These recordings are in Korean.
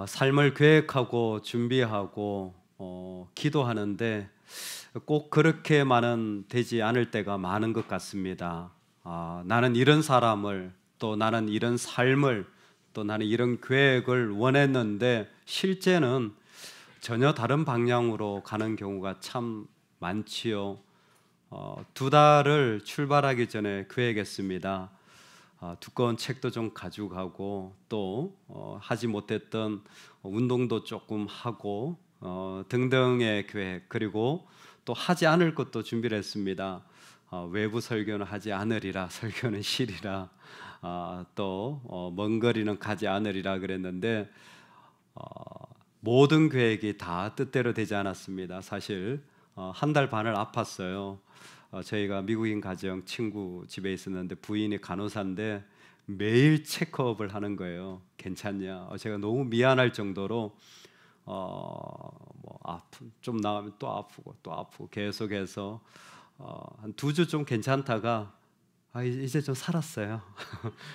삶을 계획하고 준비하고 기도하는데 꼭 그렇게만은 되지 않을 때가 많은 것 같습니다. 나는 이런 사람을, 또 나는 이런 삶을, 또 나는 이런 계획을 원했는데 실제는 전혀 다른 방향으로 가는 경우가 참 많지요. 2달을 출발하기 전에 계획했습니다. 두꺼운 책도 좀 가지고 가고 또 하지 못했던 운동도 조금 하고 등등의 계획, 그리고 또 하지 않을 것도 준비를 했습니다. 외부 설교는 하지 않으리라, 설교는 쉬리라, 또 먼 거리는 가지 않으리라 그랬는데 모든 계획이 다 뜻대로 되지 않았습니다. 사실 1달 반을 아팠어요. 저희가 미국인 가정 친구 집에 있었는데 부인이 간호사인데 매일 체크업을 하는 거예요. 괜찮냐? 제가 너무 미안할 정도로 아픈 좀 나오면 또 아프고 또 아프고 계속해서 한 2주 좀 괜찮다가 이제 좀 살았어요.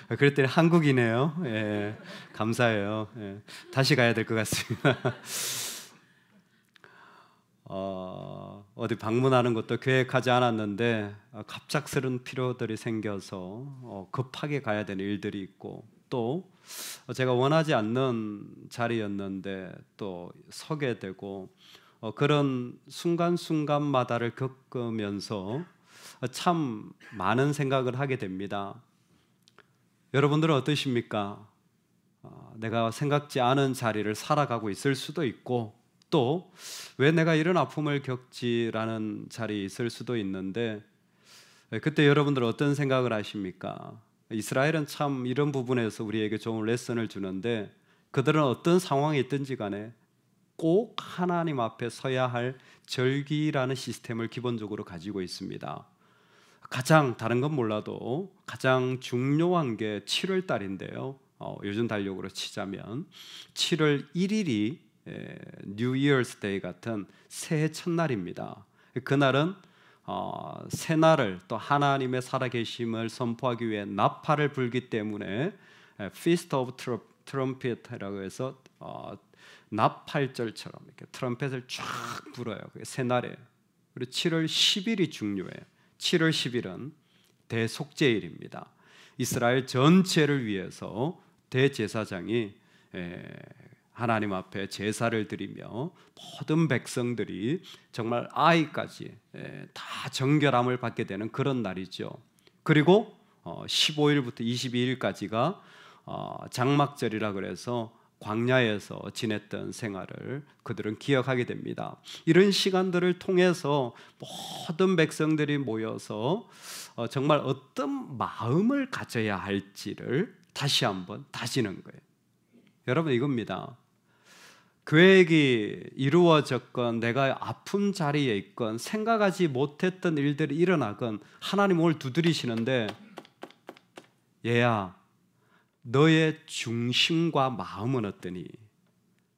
그랬더니 한국이네요. 예, 감사해요. 예, 다시 가야 될 것 같습니다. 어디 방문하는 것도 계획하지 않았는데 갑작스런 필요들이 생겨서 급하게 가야 되는 일들이 있고, 또 제가 원하지 않는 자리였는데 또 서게 되고, 그런 순간순간마다를 겪으면서 참 많은 생각을 하게 됩니다. 여러분들은 어떠십니까? 내가 생각지 않은 자리를 살아가고 있을 수도 있고, 또 왜 내가 이런 아픔을 겪지라는 자리에 있을 수도 있는데, 그때 여러분들 어떤 생각을 하십니까? 이스라엘은 참 이런 부분에서 우리에게 좋은 레슨을 주는데, 그들은 어떤 상황에 있든지 간에 꼭 하나님 앞에 서야 할 절기라는 시스템을 기본적으로 가지고 있습니다. 가장 다른 건 몰라도 가장 중요한 게 7월 달인데요. 요즘 달력으로 치자면 7월 1일이 뉴 이어스 데이 같은 새해 첫날입니다. 그날은 새날을, 또 하나님의 살아계심을 선포하기 위해 나팔을 불기 때문에 Feast of Trumpet이라고 해서 나팔절처럼 이렇게 트럼펫을 쫙 불어요. 그게 새날이에요. 그리고 7월 10일이 중요해요. 7월 10일은 대속죄일입니다. 이스라엘 전체를 위해서 대제사장이 하나님 앞에 제사를 드리며 모든 백성들이 정말 아이까지 다 정결함을 받게 되는 그런 날이죠. 그리고 15일부터 22일까지가 장막절이라 그래서 광야에서 지냈던 생활을 그들은 기억하게 됩니다. 이런 시간들을 통해서 모든 백성들이 모여서 정말 어떤 마음을 가져야 할지를 다시 한번 다지는 거예요. 여러분, 이겁니다. 계획이 이루어졌건 내가 아픈 자리에 있건 생각하지 못했던 일들이 일어나건 하나님 오늘 두드리시는데, 얘야, 너의 중심과 마음은 어떠니?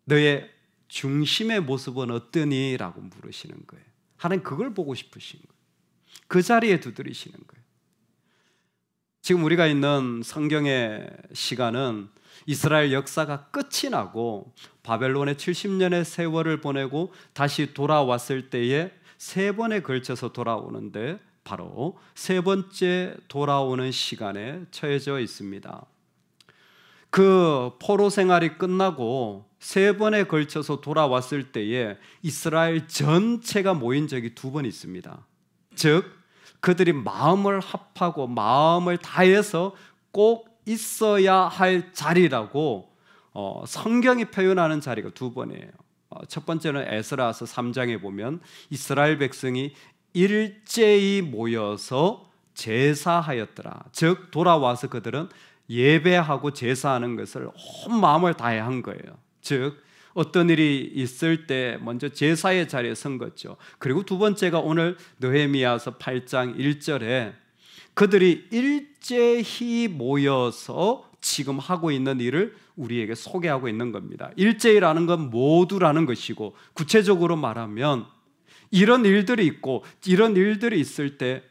너의 중심의 모습은 어떠니? 라고 물으시는 거예요. 하나님 그걸 보고 싶으신 거예요. 그 자리에 두드리시는 거예요. 지금 우리가 있는 성경의 시간은 이스라엘 역사가 끝이 나고 바벨론의 70년의 세월을 보내고 다시 돌아왔을 때에 3번에 걸쳐서 돌아오는데, 바로 3번째 돌아오는 시간에 처해져 있습니다. 그 포로 생활이 끝나고 3번에 걸쳐서 돌아왔을 때에 이스라엘 전체가 모인 적이 2번 있습니다. 즉 그들이 마음을 합하고 마음을 다해서 꼭 있어야 할 자리라고 성경이 표현하는 자리가 2번이에요. 첫 번째는 에스라서 3장에 보면 이스라엘 백성이 일제히 모여서 제사하였더라. 즉 돌아와서 그들은 예배하고 제사하는 것을 온 마음을 다해 한 거예요. 즉 어떤 일이 있을 때 먼저 제사의 자리에 선 거죠. 그리고 2번째가 오늘 느헤미야서 8장 1절에 그들이 일제히 모여서 지금 하고 있는 일을 우리에게 소개하고 있는 겁니다. 일제히라는 건 모두라는 것이고, 구체적으로 말하면 이런 일들이 있고, 이런 일들이 있을 때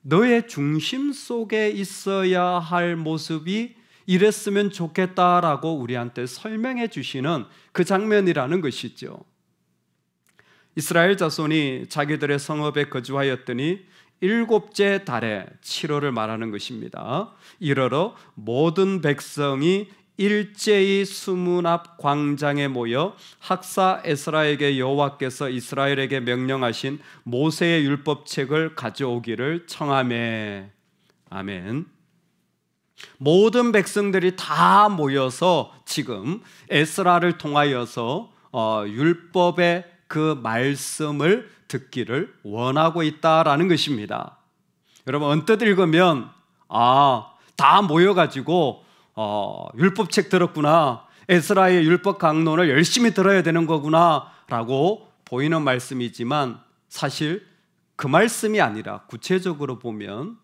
너의 중심 속에 있어야 할 모습이 이랬으면 좋겠다라고 우리한테 설명해 주시는 그 장면이라는 것이죠. 이스라엘 자손이 자기들의 성읍에 거주하였더니 7째 달에 7월을 말하는 것입니다. 이러러 모든 백성이 일제히 수문 앞 광장에 모여 학사 에스라에게 여호와께서 이스라엘에게 명령하신 모세의 율법책을 가져오기를 청하매. 아멘. 모든 백성들이 다 모여서 지금 에스라를 통하여서 율법의 그 말씀을 듣기를 원하고 있다라는 것입니다. 여러분 언뜻 읽으면 다 모여가지고 율법책 들었구나, 에스라의 율법 강론을 열심히 들어야 되는 거구나 라고 보이는 말씀이지만 사실 그 말씀이 아니라 구체적으로 보면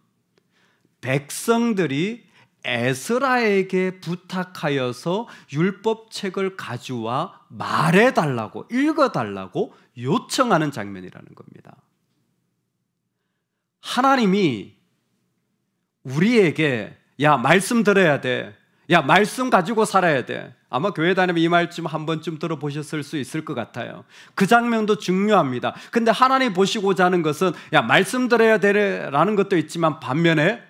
백성들이 에스라에게 부탁하여서 율법책을 가져와 말해달라고, 읽어달라고 요청하는 장면이라는 겁니다. 하나님이 우리에게 야 말씀 들어야 돼, 야 말씀 가지고 살아야 돼. 아마 교회 다니면 이 말씀 한 번쯤 들어보셨을 수 있을 것 같아요. 그 장면도 중요합니다. 근데 하나님 보시고자 하는 것은 야 말씀 들어야 되라는 것도 있지만 반면에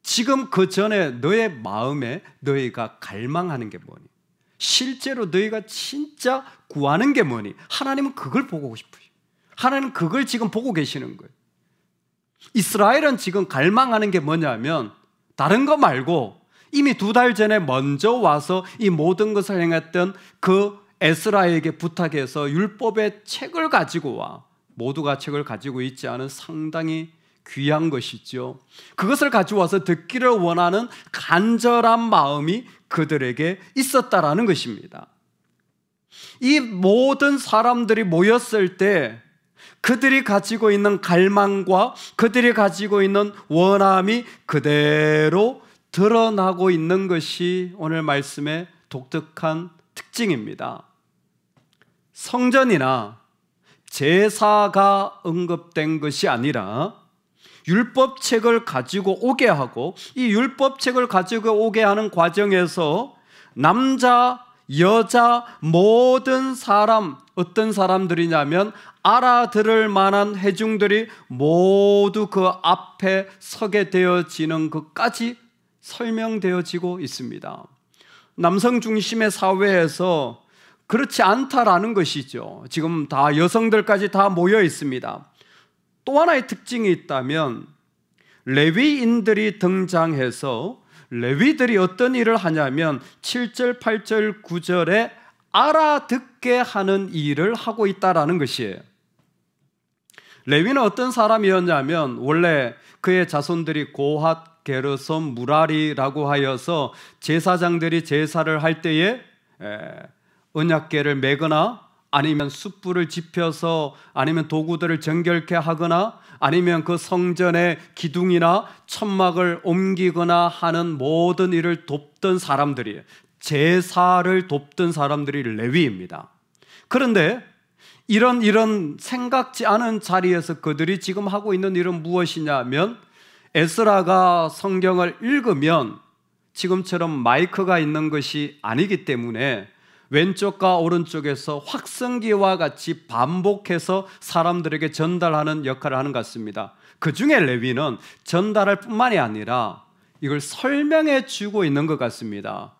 지금 그 전에 너의 마음에 너희가 갈망하는 게 뭐니? 실제로 너희가 진짜 구하는 게 뭐니? 하나님은 그걸 보고 싶으셔. 하나님은 그걸 지금 보고 계시는 거예요. 이스라엘은 지금 갈망하는 게 뭐냐면 다른 거 말고 이미 2달 전에 먼저 와서 이 모든 것을 행했던 그 에스라에게 부탁해서 율법의 책을 가지고 와. 모두가 책을 가지고 있지 않은 상당히 귀한 것이죠. 그것을 가져와서 듣기를 원하는 간절한 마음이 그들에게 있었다라는 것입니다. 이 모든 사람들이 모였을 때 그들이 가지고 있는 갈망과 그들이 가지고 있는 원함이 그대로 드러나고 있는 것이 오늘 말씀의 독특한 특징입니다. 성전이나 제사가 언급된 것이 아니라 율법책을 가지고 오게 하고 이 율법책을 가지고 오게 하는 과정에서 남자, 여자, 모든 사람, 어떤 사람들이냐면 알아들을 만한 회중들이 모두 그 앞에 서게 되어지는 것까지 설명되어지고 있습니다. 남성 중심의 사회에서 그렇지 않다라는 것이죠. 지금 다 여성들까지 다 모여 있습니다. 또 하나의 특징이 있다면 레위인들이 등장해서 레위들이 어떤 일을 하냐면 7절, 8절, 9절에 알아듣게 하는 일을 하고 있다라는 것이에요. 레위는 어떤 사람이었냐면 원래 그의 자손들이 고핫, 게르솜, 무라리라고 하여서 제사장들이 제사를 할 때에 언약궤를 메거나 아니면 숯불을 지펴서 아니면 도구들을 정결케 하거나 아니면 그 성전의 기둥이나 천막을 옮기거나 하는 모든 일을 돕던 사람들이에요. 제사를 돕던 사람들이 레위입니다. 그런데 이런 생각지 않은 자리에서 그들이 지금 하고 있는 일은 무엇이냐면 에스라가 성경을 읽으면 지금처럼 마이크가 있는 것이 아니기 때문에 왼쪽과 오른쪽에서 확성기와 같이 반복해서 사람들에게 전달하는 역할을 하는 것 같습니다. 그 중에 레위는 전달할 뿐만이 아니라 이걸 설명해 주고 있는 것 같습니다.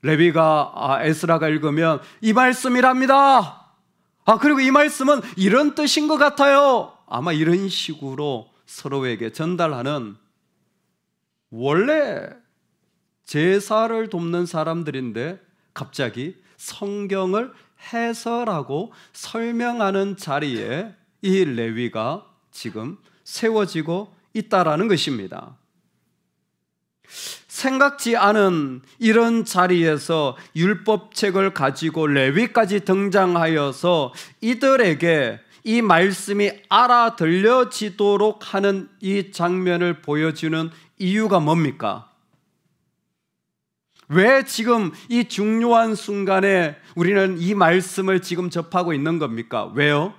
레위가 에스라가 읽으면 이 말씀이랍니다. 그리고 이 말씀은 이런 뜻인 것 같아요. 아마 이런 식으로 서로에게 전달하는, 원래 제사를 돕는 사람들인데 갑자기 성경을 해설하고 설명하는 자리에 이 레위가 지금 세워지고 있다라는 것입니다. 생각지 않은 이런 자리에서 율법책을 가지고 레위까지 등장하여서 이들에게 이 말씀이 알아들려지도록 하는 이 장면을 보여주는 이유가 뭡니까? 왜 지금 이 중요한 순간에 우리는 이 말씀을 지금 접하고 있는 겁니까? 왜요?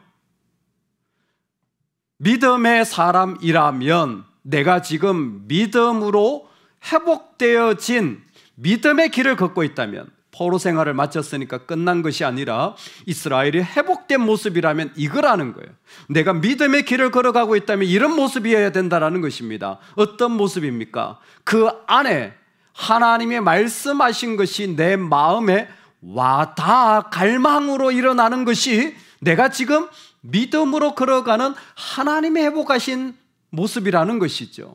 믿음의 사람이라면 내가 지금 믿음으로 회복되어진, 믿음의 길을 걷고 있다면, 포로 생활을 마쳤으니까 끝난 것이 아니라 이스라엘이 회복된 모습이라면 이거라는 거예요. 내가 믿음의 길을 걸어가고 있다면 이런 모습이어야 된다는 것입니다. 어떤 모습입니까? 그 안에 하나님의 말씀하신 것이 내 마음에 와닿아 갈망으로 일어나는 것이 내가 지금 믿음으로 걸어가는 하나님의 회복하신 모습이라는 것이죠.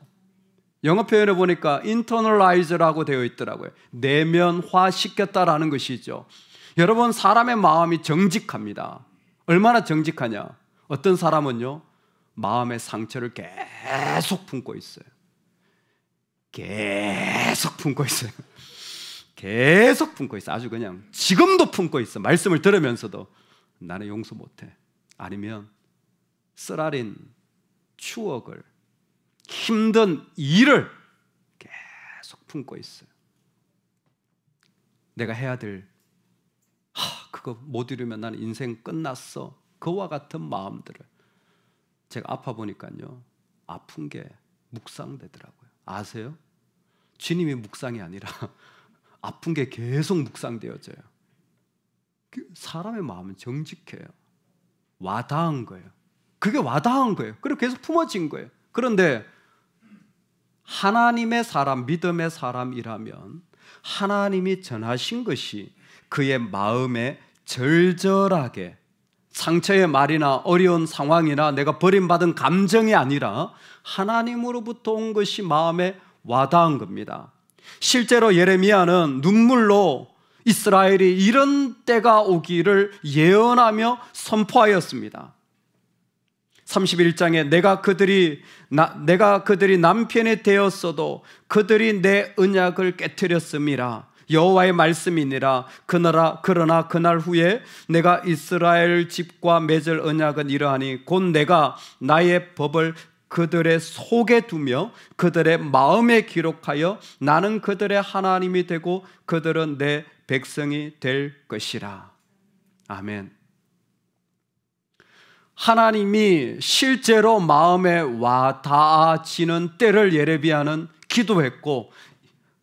영어 표현을 보니까 internalize라고 되어 있더라고요. 내면화시켰다라는 것이죠. 여러분, 사람의 마음이 정직합니다. 얼마나 정직하냐? 어떤 사람은요, 마음의 상처를 계속 품고 있어요. 계속 품고 있어요. 계속 품고 있어. 아주 그냥 지금도 품고 있어. 말씀을 들으면서도 나는 용서 못해. 아니면 쓰라린 추억을, 힘든 일을 계속 품고 있어요. 내가 해야 될 그거 못 이루면 나는 인생 끝났어. 그와 같은 마음들을 제가 아파 보니까요, 아픈 게 묵상되더라고요. 아세요? 주님이 묵상이 아니라 아픈 게 계속 묵상되어져요. 사람의 마음은 정직해요. 와닿은 거예요. 그게 와닿은 거예요. 그리고 계속 품어진 거예요. 그런데 하나님의 사람, 믿음의 사람이라면 하나님이 전하신 것이 그의 마음에 절절하게, 상처의 말이나 어려운 상황이나 내가 버림받은 감정이 아니라 하나님으로부터 온 것이 마음에 와닿은 겁니다. 실제로 예레미야는 눈물로 이스라엘이 이런 때가 오기를 예언하며 선포하였습니다. 31장에 내가 그들이 남편이 되었어도 그들이 내 언약을 깨뜨렸음이라. 여호와의 말씀이니라. 그러나 그날 후에 내가 이스라엘 집과 맺을 언약은 이러하니 곧 내가 나의 법을 그들의 속에 두며 그들의 마음에 기록하여 나는 그들의 하나님이 되고 그들은 내 백성이 될 것이라. 아멘. 하나님이 실제로 마음에 와닿아지는 때를 예레미야는 기도했고,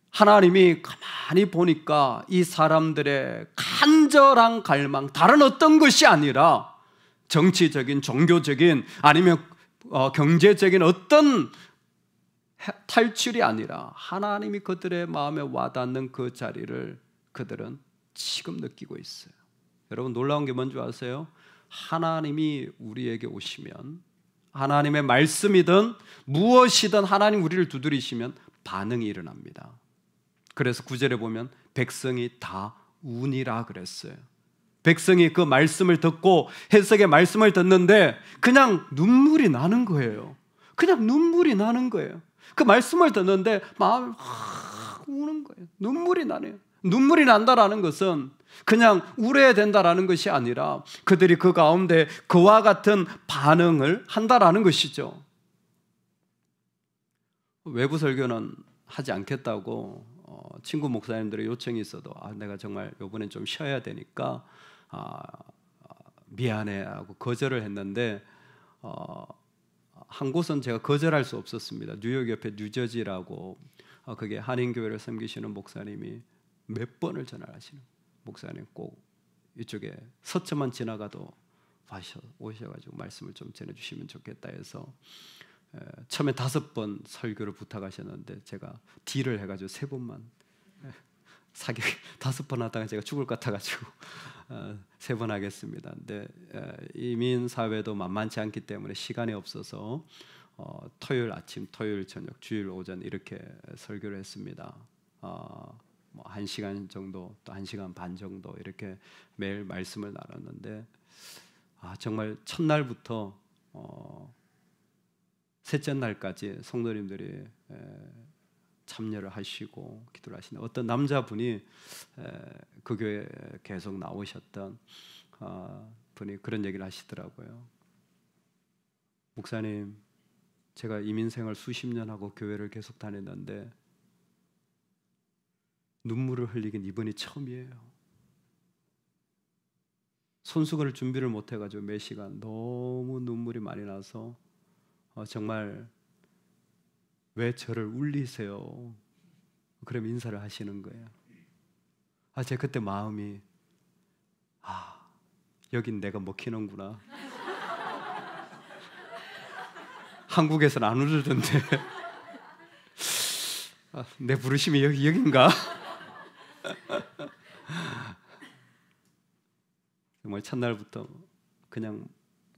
하나님이 가만히 보니까 이 사람들의 간절한 갈망, 다른 어떤 것이 아니라 정치적인, 종교적인, 아니면 경제적인 어떤 탈출이 아니라 하나님이 그들의 마음에 와닿는 그 자리를 그들은 지금 느끼고 있어요. 여러분, 놀라운 게 뭔지 아세요? 하나님이 우리에게 오시면, 하나님의 말씀이든 무엇이든 하나님 우리를 두드리시면 반응이 일어납니다. 그래서 9절에 보면 백성이 다 운이라 그랬어요. 백성이 그 말씀을 듣고 해석의 말씀을 듣는데 그냥 눈물이 나는 거예요. 그냥 눈물이 나는 거예요. 그 말씀을 듣는데 마음이 우는 거예요. 눈물이 나네요. 눈물이 난다라는 것은 그냥 울어야 된다라는 것이 아니라 그들이 그 가운데 그와 같은 반응을 한다라는 것이죠. 외부 설교는 하지 않겠다고 친구 목사님들의 요청이 있어도 내가 정말 이번엔 좀 쉬어야 되니까 미안해 하고 거절을 했는데 한 곳은 제가 거절할 수 없었습니다. 뉴욕 옆에 뉴저지라고 그게 한인교회를 섬기시는 목사님이 몇 번을 전화하시는 목사님, 꼭 이쪽에 서점만 지나가도 오셔가지고 말씀을 좀 전해주시면 좋겠다 해서 처음에 5번 설교를 부탁하셨는데 제가 딜을 해가지고 3번만 사격 5번 하다가 제가 죽을 것 같아가지고 3번 하겠습니다. 근데 이민 사회도 만만치 않기 때문에 시간이 없어서 토요일 아침, 토요일 저녁, 주일 오전 이렇게 설교를 했습니다. 1시간 정도, 또 1시간 반 정도 이렇게 매일 말씀을 나눴는데 정말 첫날부터 셋째 날까지 성도님들이 참여를 하시고 기도를 하시는 어떤 남자분이 그 교회에 계속 나오셨던 분이 그런 얘기를 하시더라고요. 목사님, 제가 이민생활 수십 년 하고 교회를 계속 다녔는데 눈물을 흘리긴 이번이 처음이에요. 손수건을 준비를 못 해가지고 몇 시간 너무 눈물이 많이 나서 정말 왜 저를 울리세요? 그럼 인사를 하시는 거예요. 제가 그때 마음이 여긴 내가 먹히는구나. 한국에서는 안 울던데 내 부르심이 여긴가? 정말 첫날부터 그냥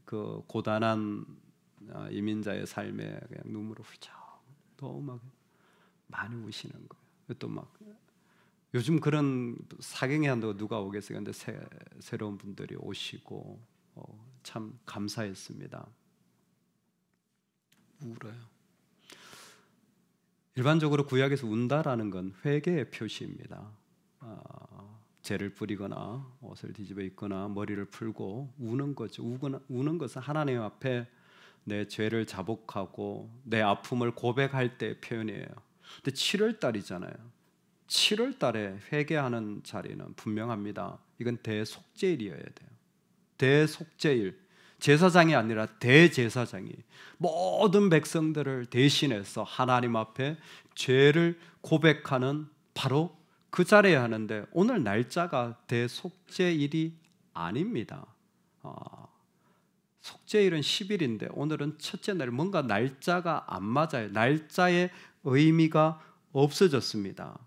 그 고단한 이민자의 삶에 그냥 눈물을 훌쩍 너무 막 많이 우시는 거예요. 또 막 요즘 그런 사경에 한다고 누가 오겠어요? 근데 새로운 분들이 오시고 참 감사했습니다. 울어요. 일반적으로 구약에서 운다라는 건 회개의 표시입니다. 죄를 뿌리거나 옷을 뒤집어 입거나 머리를 풀고 우는 거죠. 우는 것은 하나님 앞에 내 죄를 자복하고 내 아픔을 고백할 때의 표현이에요. 근데 7월 달이잖아요. 7월 달에 회개하는 자리는 분명합니다. 이건 대속죄일이어야 돼요. 대속죄일. 제사장이 아니라 대제사장이 모든 백성들을 대신해서 하나님 앞에 죄를 고백하는 바로 그 자리에 하는데 오늘 날짜가 대속죄일이 아닙니다. 속죄일은 10일인데 오늘은 첫째 날, 뭔가 날짜가 안 맞아요. 날짜의 의미가 없어졌습니다.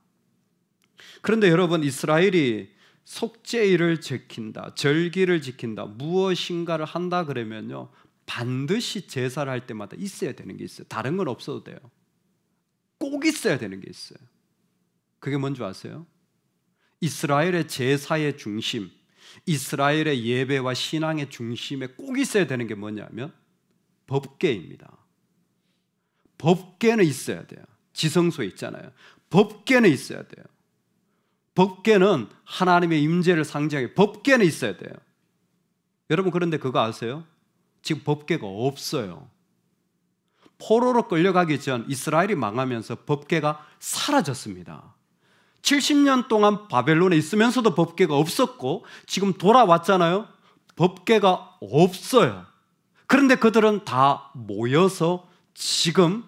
그런데 여러분, 이스라엘이 속죄일을 지킨다, 절기를 지킨다, 무엇인가를 한다 그러면요, 반드시 제사를 할 때마다 있어야 되는 게 있어요. 다른 건 없어도 돼요. 꼭 있어야 되는 게 있어요. 그게 뭔지 아세요? 이스라엘의 제사의 중심, 이스라엘의 예배와 신앙의 중심에 꼭 있어야 되는 게 뭐냐면 법궤입니다. 법궤는 있어야 돼요. 지성소에 있잖아요. 법궤는 있어야 돼요. 법궤는 하나님의 임재를 상징하게 법궤는 있어야 돼요. 여러분, 그런데 그거 아세요? 지금 법궤가 없어요. 포로로 끌려가기 전 이스라엘이 망하면서 법궤가 사라졌습니다. 70년 동안 바벨론에 있으면서도 법궤가 없었고 지금 돌아왔잖아요. 법궤가 없어요. 그런데 그들은 다 모여서 지금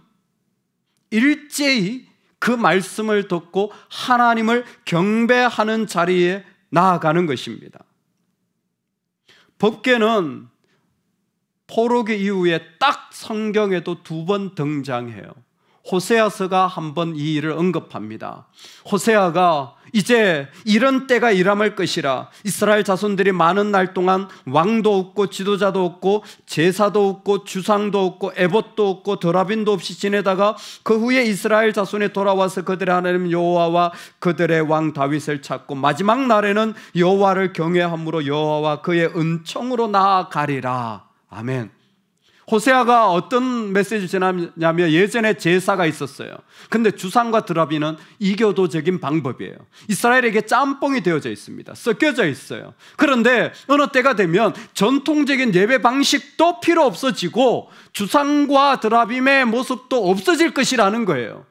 일제히 그 말씀을 듣고 하나님을 경배하는 자리에 나아가는 것입니다. 법궤는 포로기 이후에 딱 성경에도 2번 등장해요. 호세아서가 한번 이 일을 언급합니다. 호세아가 이제 이런 때가 일어날 것이라, 이스라엘 자손들이 많은 날 동안 왕도 없고 지도자도 없고 제사도 없고 주상도 없고 에봇도 없고 드라빈도 없이 지내다가 그 후에 이스라엘 자손이 돌아와서 그들의 하나님 여호와와 그들의 왕 다윗을 찾고 마지막 날에는 여호와를 경외함으로 여호와와 그의 은총으로 나아가리라. 아멘. 호세아가 어떤 메시지를 전하냐면, 예전에 제사가 있었어요. 근데 주상과 드라비는 이교도적인 방법이에요. 이스라엘에게 짬뽕이 되어져 있습니다. 섞여져 있어요. 그런데 어느 때가 되면 전통적인 예배 방식도 필요 없어지고 주상과 드라빔의 모습도 없어질 것이라는 거예요.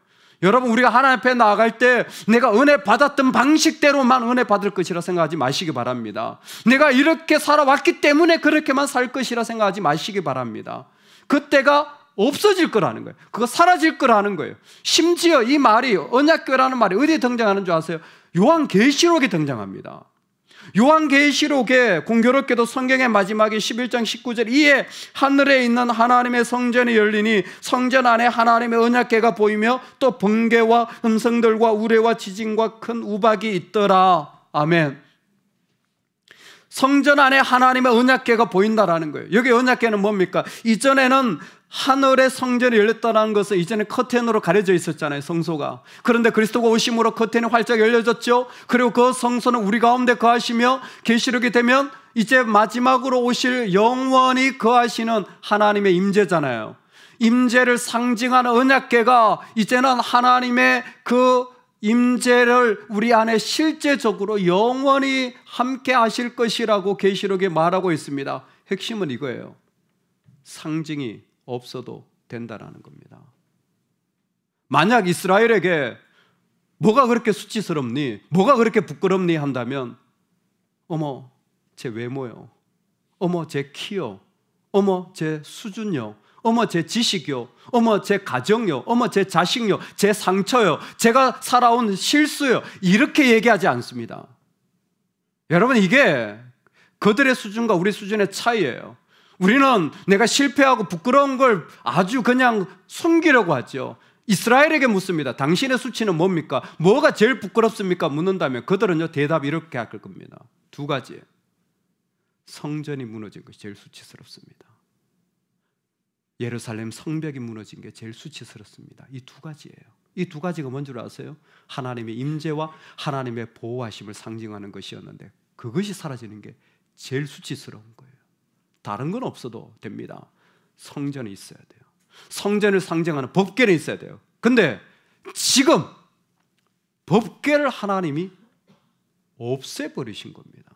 여러분, 우리가 하나님 앞에 나아갈 때 내가 은혜 받았던 방식대로만 은혜 받을 것이라 생각하지 마시기 바랍니다. 내가 이렇게 살아왔기 때문에 그렇게만 살 것이라 생각하지 마시기 바랍니다. 그때가 없어질 거라는 거예요. 그거 사라질 거라는 거예요. 심지어 이 말이, 언약궤라는 말이 어디에 등장하는 줄 아세요? 요한계시록에 등장합니다. 요한계시록에 공교롭게도 성경의 마지막에 11장 19절, 이에 하늘에 있는 하나님의 성전이 열리니 성전 안에 하나님의 언약궤가 보이며 또 번개와 음성들과 우레와 지진과 큰 우박이 있더라. 아멘. 성전 안에 하나님의 언약궤가 보인다라는 거예요. 여기 언약궤는 뭡니까? 이전에는 하늘의 성전이 열렸다는 것은 이전에 커튼으로 가려져 있었잖아요, 성소가. 그런데 그리스도가 오심으로 커튼이 활짝 열려졌죠. 그리고 그 성소는 우리 가운데 거하시며, 계시록이 되면 이제 마지막으로 오실 영원히 거하시는 하나님의 임재잖아요. 임재를 상징하는 언약궤가 이제는 하나님의 그 임재를 우리 안에 실제적으로 영원히 함께 하실 것이라고 계시록에 말하고 있습니다. 핵심은 이거예요. 상징이 없어도 된다라는 겁니다. 만약 이스라엘에게 뭐가 그렇게 수치스럽니? 뭐가 그렇게 부끄럽니? 한다면, 어머 제 외모요, 어머 제 키요, 어머 제 수준요, 어머 제 지식이요, 어머 제 가정요, 어머 제 자식요, 제 상처요, 제가 살아온 실수요, 이렇게 얘기하지 않습니다. 여러분, 이게 그들의 수준과 우리 수준의 차이예요. 우리는 내가 실패하고 부끄러운 걸 아주 그냥 숨기려고 하죠. 이스라엘에게 묻습니다. 당신의 수치는 뭡니까? 뭐가 제일 부끄럽습니까? 묻는다면 그들은요, 대답 이렇게 할 겁니다. 두 가지예요. 성전이 무너진 것이 제일 수치스럽습니다. 예루살렘 성벽이 무너진 게 제일 수치스럽습니다. 이 두 가지예요. 이 두 가지가 뭔 줄 아세요? 하나님의 임재와 하나님의 보호하심을 상징하는 것이었는데 그것이 사라지는 게 제일 수치스러운 거예요. 다른 건 없어도 됩니다. 성전이 있어야 돼요. 성전을 상징하는 법궤는 있어야 돼요. 근데 지금 법궤를 하나님이 없애버리신 겁니다.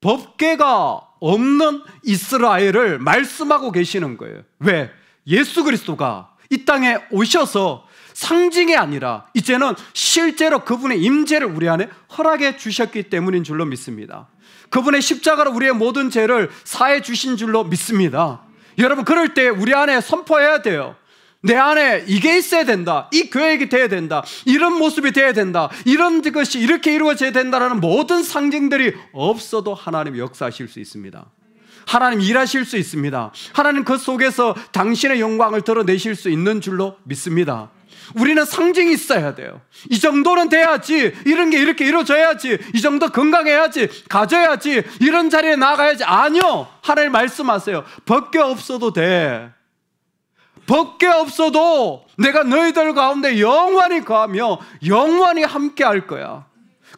법궤가 없는 이스라엘을 말씀하고 계시는 거예요. 왜? 예수 그리스도가 이 땅에 오셔서 상징이 아니라 이제는 실제로 그분의 임재를 우리 안에 허락해 주셨기 때문인 줄로 믿습니다. 그분의 십자가로 우리의 모든 죄를 사해 주신 줄로 믿습니다. 여러분, 그럴 때 우리 안에 선포해야 돼요. 내 안에 이게 있어야 된다, 이 교회가 돼야 된다, 이런 모습이 돼야 된다, 이런 것이 이렇게 이루어져야 된다라는 모든 상징들이 없어도 하나님 역사하실 수 있습니다. 하나님 일하실 수 있습니다. 하나님 그 속에서 당신의 영광을 드러내실 수 있는 줄로 믿습니다. 우리는 상징이 있어야 돼요. 이 정도는 돼야지, 이런 게 이렇게 이루어져야지, 이 정도 건강해야지, 가져야지, 이런 자리에 나가야지. 아니요, 하나님 말씀하세요. 법궤 없어도 돼. 법궤 없어도 내가 너희들 가운데 영원히 거하며 영원히 함께 할 거야.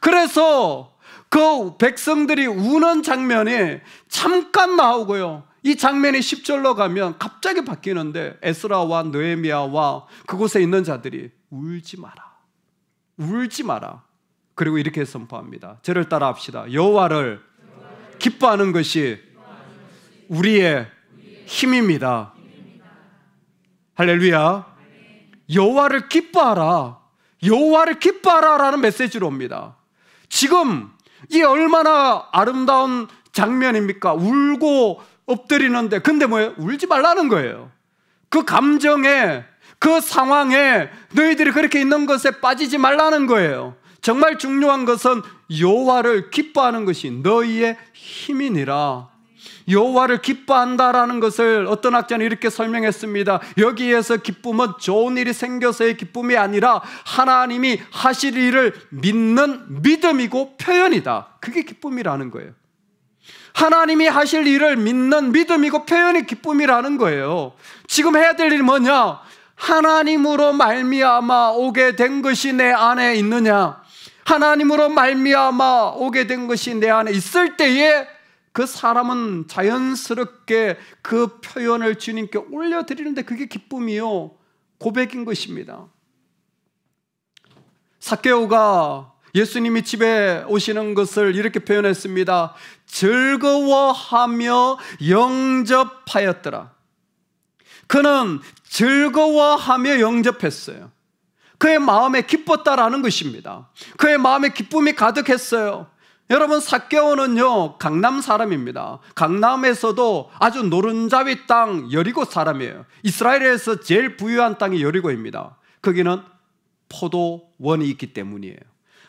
그래서 그 백성들이 우는 장면이 잠깐 나오고요, 이 장면이 10절로 가면 갑자기 바뀌는데 에스라와 느헤미야와 그곳에 있는 자들이 울지 마라, 울지 마라. 그리고 이렇게 선포합니다. 저를 따라 합시다. 여호와를 기뻐하는 것이 우리의 힘입니다. 할렐루야. 여호와를 기뻐하라, 여호와를 기뻐하라라는 메시지로 옵니다. 지금 이 얼마나 아름다운 장면입니까? 울고 엎드리는데, 근데 뭐예요? 울지 말라는 거예요. 그 감정에, 그 상황에 너희들이 그렇게 있는 것에 빠지지 말라는 거예요. 정말 중요한 것은 여호와를 기뻐하는 것이 너희의 힘이니라. 여호와를 기뻐한다라는 것을 어떤 학자는 이렇게 설명했습니다. 여기에서 기쁨은 좋은 일이 생겨서의 기쁨이 아니라 하나님이 하실 일을 믿는 믿음이고 표현이다. 그게 기쁨이라는 거예요. 하나님이 하실 일을 믿는 믿음이고 표현이 기쁨이라는 거예요. 지금 해야 될 일이 뭐냐? 하나님으로 말미암아 오게 된 것이 내 안에 있느냐? 하나님으로 말미암아 오게 된 것이 내 안에 있을 때에 그 사람은 자연스럽게 그 표현을 주님께 올려드리는데 그게 기쁨이요, 고백인 것입니다. 삭개오가 예수님이 집에 오시는 것을 이렇게 표현했습니다. 즐거워하며 영접하였더라. 그는 즐거워하며 영접했어요. 그의 마음에 기뻤다라는 것입니다. 그의 마음에 기쁨이 가득했어요. 여러분, 삭개오는요 강남 사람입니다. 강남에서도 아주 노른자위 땅 여리고 사람이에요. 이스라엘에서 제일 부유한 땅이 여리고입니다. 거기는 포도원이 있기 때문이에요.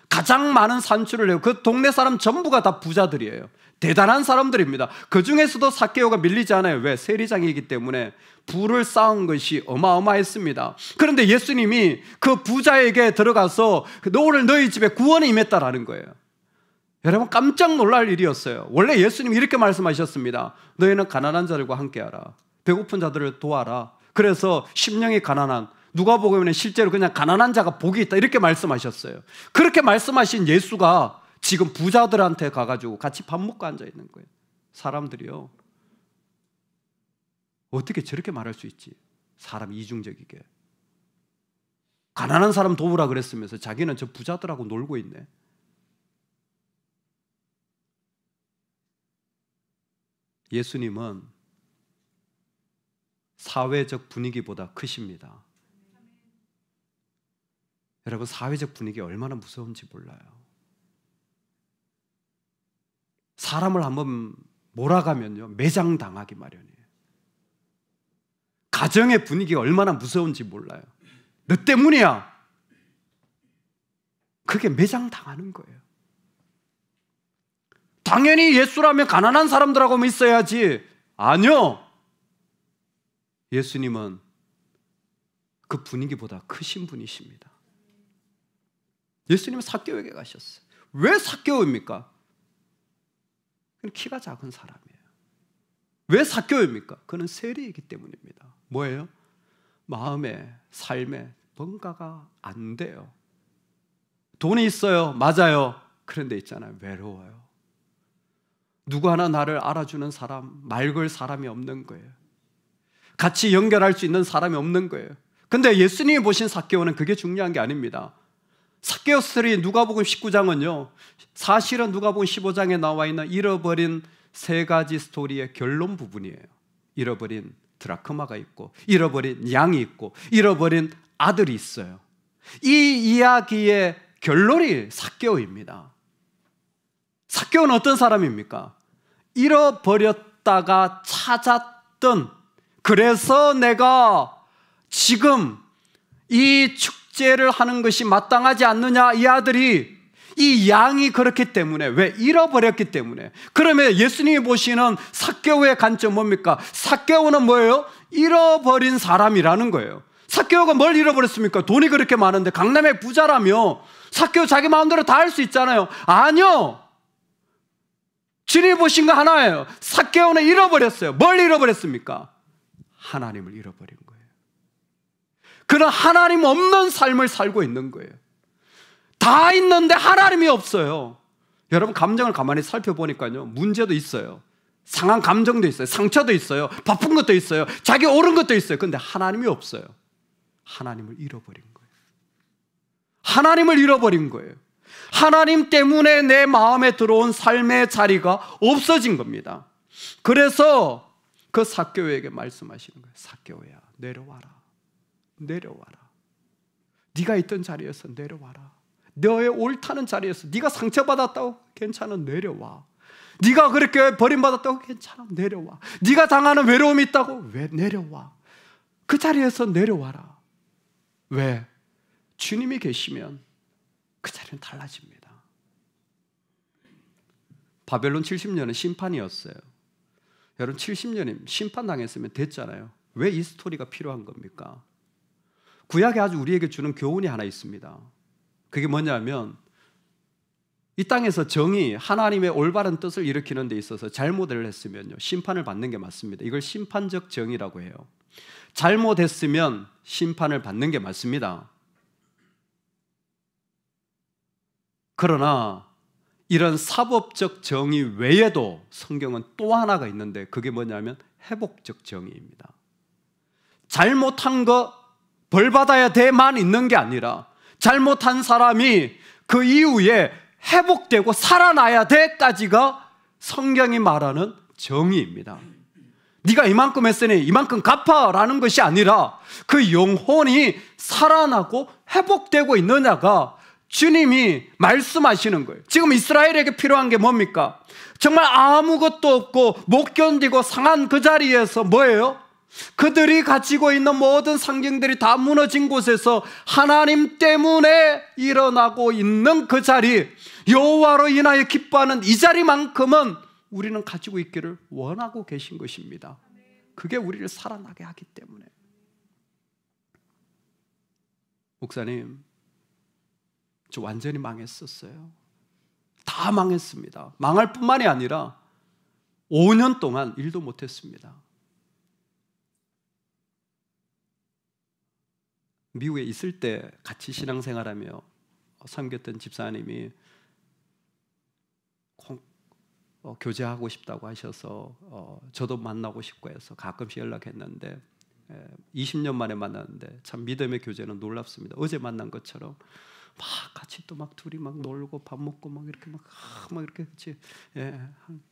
가장 많은 산출을 해요. 그 동네 사람 전부가 다 부자들이에요. 대단한 사람들입니다. 그 중에서도 삭개오가 밀리지 않아요. 왜? 세리장이기 때문에 부를 쌓은 것이 어마어마했습니다. 그런데 예수님이 그 부자에게 들어가서 오늘 너희 집에 구원이 임했다라는 거예요. 여러분, 깜짝 놀랄 일이었어요. 원래 예수님이 이렇게 말씀하셨습니다. 너희는 가난한 자들과 함께하라, 배고픈 자들을 도와라. 그래서 심령이 가난한, 누가복음에는 실제로 그냥 가난한 자가 복이 있다 이렇게 말씀하셨어요. 그렇게 말씀하신 예수가 지금 부자들한테 가가지고 같이 밥 먹고 앉아있는 거예요. 사람들이요, 어떻게 저렇게 말할 수 있지? 사람 이중적이게. 가난한 사람 도우라 그랬으면서 자기는 저 부자들하고 놀고 있네. 예수님은 사회적 분위기보다 크십니다. 여러분, 사회적 분위기가 얼마나 무서운지 몰라요. 사람을 한번 몰아가면요 매장당하기 마련이에요. 가정의 분위기가 얼마나 무서운지 몰라요. 너 때문이야. 그게 매장당하는 거예요. 당연히 예수라면 가난한 사람들하고만 있어야지. 아니요. 예수님은 그 분위기보다 크신 분이십니다. 예수님은 삭개오에게 가셨어요. 왜 삭개오입니까? 키가 작은 사람이에요. 왜 삭개오입니까? 그는 세리이기 때문입니다. 뭐예요? 마음에, 삶에 뭔가가 안 돼요. 돈이 있어요. 맞아요. 그런데 있잖아요. 외로워요. 누구 하나 나를 알아주는 사람, 말 걸 사람이 없는 거예요. 같이 연결할 수 있는 사람이 없는 거예요. 근데 예수님이 보신 삭개오는 그게 중요한 게 아닙니다. 삭개오 스토리 누가복음 19장은요, 사실은 누가복음 15장에 나와 있는 잃어버린 세 가지 스토리의 결론 부분이에요. 잃어버린 드라크마가 있고, 잃어버린 양이 있고, 잃어버린 아들이 있어요. 이 이야기의 결론이 삭개오입니다. 삭개오는 어떤 사람입니까? 잃어버렸다가 찾았던, 그래서 내가 지금 이 축제를 하는 것이 마땅하지 않느냐, 이 아들이, 이 양이 그렇기 때문에, 왜? 잃어버렸기 때문에. 그러면 예수님이 보시는 삭개오의 관점 뭡니까? 삭개오는 뭐예요? 잃어버린 사람이라는 거예요. 삭개오가 뭘 잃어버렸습니까? 돈이 그렇게 많은데, 강남의 부자라며 삭개오 자기 마음대로 다 할 수 있잖아요. 아니요. 주님이 보신 거 하나예요. 삭개오는 잃어버렸어요. 뭘 잃어버렸습니까? 하나님을 잃어버린 거예요. 그는 하나님 없는 삶을 살고 있는 거예요. 다 있는데 하나님이 없어요. 여러분, 감정을 가만히 살펴보니까요, 문제도 있어요. 상한 감정도 있어요. 상처도 있어요. 바쁜 것도 있어요. 자기 옳은 것도 있어요. 그런데 하나님이 없어요. 하나님을 잃어버린 거예요. 하나님을 잃어버린 거예요. 하나님 때문에 내 마음에 들어온 삶의 자리가 없어진 겁니다. 그래서 그 삭개오에게 말씀하시는 거예요. 삭개오야, 내려와라. 내려와라. 네가 있던 자리에서 내려와라. 너의 옳다는 자리에서, 네가 상처받았다고 괜찮아, 내려와. 네가 그렇게 버림받았다고 괜찮아, 내려와. 네가 당하는 외로움이 있다고, 왜 내려와. 그 자리에서 내려와라. 왜? 주님이 계시면 그 자리는 달라집니다. 바벨론 70년은 심판이었어요. 여러분, 70년이면 심판당했으면 됐잖아요. 왜 이 스토리가 필요한 겁니까? 구약이 아주 우리에게 주는 교훈이 하나 있습니다. 그게 뭐냐면, 이 땅에서 정의, 하나님의 올바른 뜻을 일으키는 데 있어서 잘못을 했으면요, 심판을 받는 게 맞습니다. 이걸 심판적 정의라고 해요. 잘못했으면 심판을 받는 게 맞습니다. 그러나 이런 사법적 정의 외에도 성경은 또 하나가 있는데, 그게 뭐냐면 회복적 정의입니다. 잘못한 거 벌받아야 돼만 있는 게 아니라, 잘못한 사람이 그 이후에 회복되고 살아나야 돼까지가 성경이 말하는 정의입니다. 네가 이만큼 했으니 이만큼 갚아라는 것이 아니라, 그 영혼이 살아나고 회복되고 있느냐가 주님이 말씀하시는 거예요. 지금 이스라엘에게 필요한 게 뭡니까? 정말 아무것도 없고 못 견디고 상한 그 자리에서 뭐예요? 그들이 가지고 있는 모든 상징들이 다 무너진 곳에서 하나님 때문에 일어나고 있는 그 자리, 여호와로 인하여 기뻐하는 이 자리만큼은 우리는 가지고 있기를 원하고 계신 것입니다. 그게 우리를 살아나게 하기 때문에. 목사님, 저 완전히 망했었어요. 다 망했습니다. 망할 뿐만이 아니라 5년 동안 일도 못했습니다. 미국에 있을 때 같이 신앙생활하며 섬겼던 집사님이 교제하고 싶다고 하셔서 저도 만나고 싶고 해서 가끔씩 연락했는데, 20년 만에 만났는데 참 믿음의 교제는 놀랍습니다. 어제 만난 것처럼 막 같이 또 막 둘이 막 놀고 밥 먹고 막 이렇게 막 이렇게 같이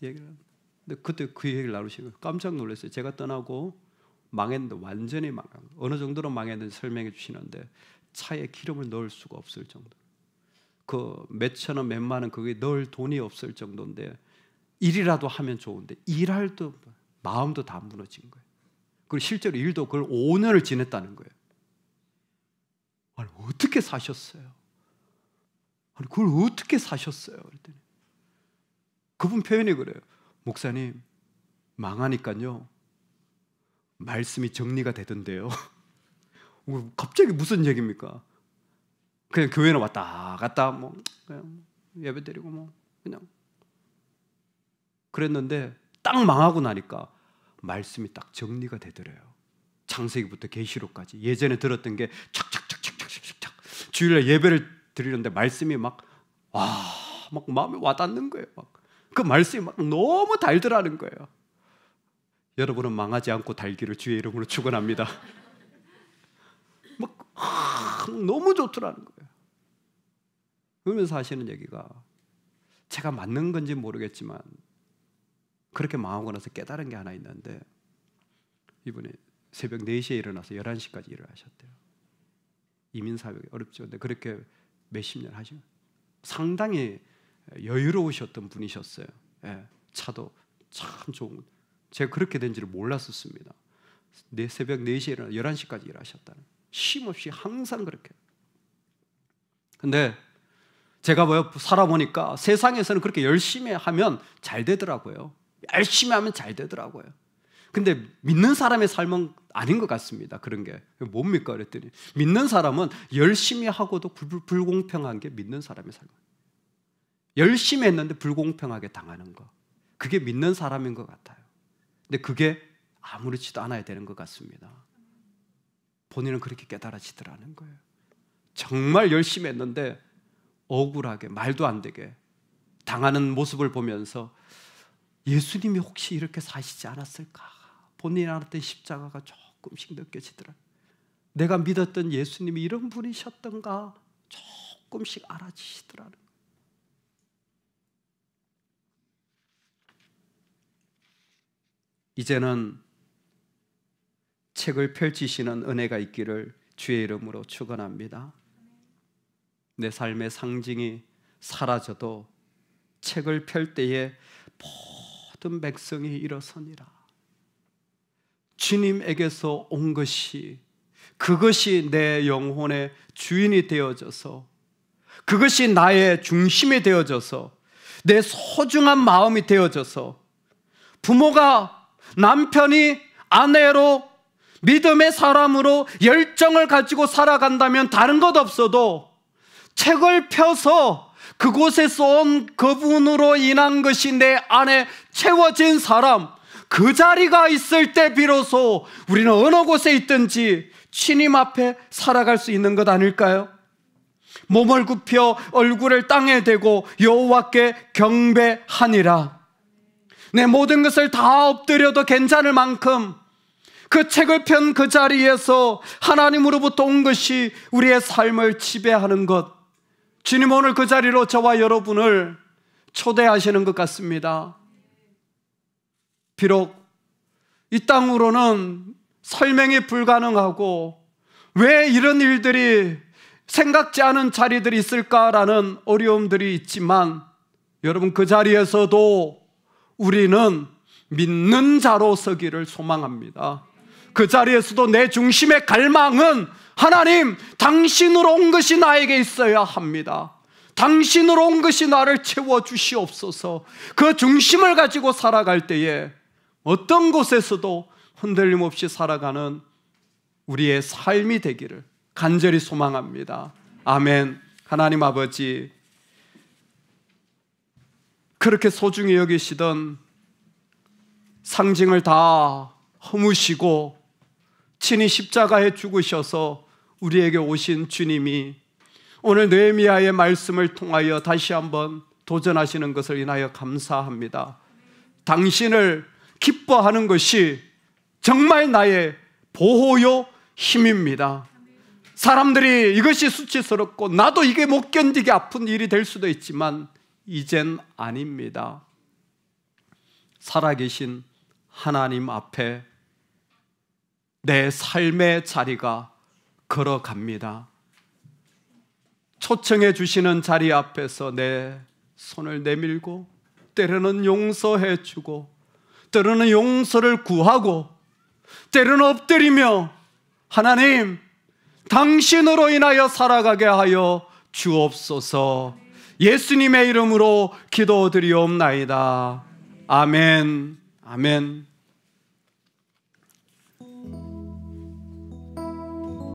얘기를. 근데 그때 그 얘기를 나누시고 깜짝 놀랐어요. 제가 떠나고 망했는데, 완전히 망한, 어느 정도로 망했는지 설명해 주시는데, 차에 기름을 넣을 수가 없을 정도, 그 몇천 원 몇만 원 그게 넣을 돈이 없을 정도인데, 일이라도 하면 좋은데 일할 때 마음도 다 무너진 거예요. 그리고 실제로 일도 그걸 5년을 지냈다는 거예요. 아니, 어떻게 사셨어요? 아니, 그걸 어떻게 사셨어요? 그랬더니 그분 표현이 그래요. 목사님, 망하니까요 말씀이 정리가 되던데요. 갑자기 무슨 얘기입니까? 그냥 교회는 왔다 갔다 뭐 그냥 예배 드리고 뭐 그냥 그랬는데 딱 망하고 나니까 말씀이 딱 정리가 되더래요. 창세기부터 계시록까지 예전에 들었던 게 착착착착착착착 주일날 예배를 드리는데 말씀이 막 마음에 와닿는 거예요. 그 말씀이 막 너무 달더라는 거예요. 여러분은 망하지 않고 달기를 주의 이름으로 축원합니다. 너무 좋더라는 거예요. 그러면서 하시는 얘기가 제가 맞는 건지 모르겠지만 그렇게 망하고 나서 깨달은 게 하나 있는데 이분이 새벽 4시에 일어나서 11시까지 일을 하셨대요. 이민사역이 어렵죠. 근데 그렇게 몇십 년 하시고 상당히 여유로우셨던 분이셨어요. 예, 차도 참 좋은. 제가 그렇게 된지를 몰랐었습니다. 새벽 4시에 일어나서 11시까지 일하셨다는. 쉼없이 항상 그렇게. 근데 제가 살아보니까 세상에서는 그렇게 열심히 하면 잘 되더라고요. 열심히 하면 잘 되더라고요. 근데 믿는 사람의 삶은 아닌 것 같습니다. 그런 게 뭡니까? 그랬더니 믿는 사람은 열심히 하고도 불공평한 게 믿는 사람의 삶이에요. 열심히 했는데 불공평하게 당하는 거, 그게 믿는 사람인 것 같아요. 근데 그게 아무렇지도 않아야 되는 것 같습니다. 본인은 그렇게 깨달아지더라는 거예요. 정말 열심히 했는데 억울하게 말도 안 되게 당하는 모습을 보면서 예수님이 혹시 이렇게 사시지 않았을까? 본인이 알았던 십자가가 조금씩 느껴지더라. 내가 믿었던 예수님이 이런 분이셨던가 조금씩 알아지시더라는 거예요. 이제는 책을 펼치시는 은혜가 있기를 주의 이름으로 축원합니다. 내 삶의 상징이 사라져도 책을 펼 때에 모든 백성이 일어서니라. 주님에게서 온 것이, 그것이 내 영혼의 주인이 되어져서, 그것이 나의 중심이 되어져서, 내 소중한 마음이 되어져서, 부모가 남편이 아내로 믿음의 사람으로 열정을 가지고 살아간다면 다른 것 없어도 책을 펴서 그곳에서 온 그분으로 인한 것이 내 안에 채워진 사람, 그 자리가 있을 때 비로소 우리는 어느 곳에 있든지 주님 앞에 살아갈 수 있는 것 아닐까요? 몸을 굽혀 얼굴을 땅에 대고 여호와께 경배하니라. 내 모든 것을 다 엎드려도 괜찮을 만큼 그 책을 편 그 자리에서 하나님으로부터 온 것이 우리의 삶을 지배하는 것, 주님 오늘 그 자리로 저와 여러분을 초대하시는 것 같습니다. 비록 이 땅으로는 설명이 불가능하고 왜 이런 일들이 생각지 않은 자리들이 있을까라는 어려움들이 있지만 여러분, 그 자리에서도 우리는 믿는 자로 서기를 소망합니다. 그 자리에서도 내 중심의 갈망은 하나님, 당신으로 온 것이 나에게 있어야 합니다. 당신으로 온 것이 나를 채워주시옵소서. 그 중심을 가지고 살아갈 때에 어떤 곳에서도 흔들림 없이 살아가는 우리의 삶이 되기를 간절히 소망합니다. 아멘. 하나님 아버지, 그렇게 소중히 여기시던 상징을 다 허무시고 친히 십자가에 죽으셔서 우리에게 오신 주님이 오늘 느헤미야의 말씀을 통하여 다시 한번 도전하시는 것을 인하여 감사합니다. 당신을 기뻐하는 것이 정말 나의 보호요 힘입니다. 사람들이 이것이 수치스럽고 나도 이게 못 견디게 아픈 일이 될 수도 있지만 이젠 아닙니다. 살아계신 하나님 앞에 내 삶의 자리가 걸어갑니다. 초청해 주시는 자리 앞에서 내 손을 내밀고 때로는 용서해 주고 때로는 용서를 구하고 때로는 엎드리며 하나님, 당신으로 인하여 살아가게 하여 주옵소서. 예수님의 이름으로 기도드리옵나이다. 아멘. 아멘.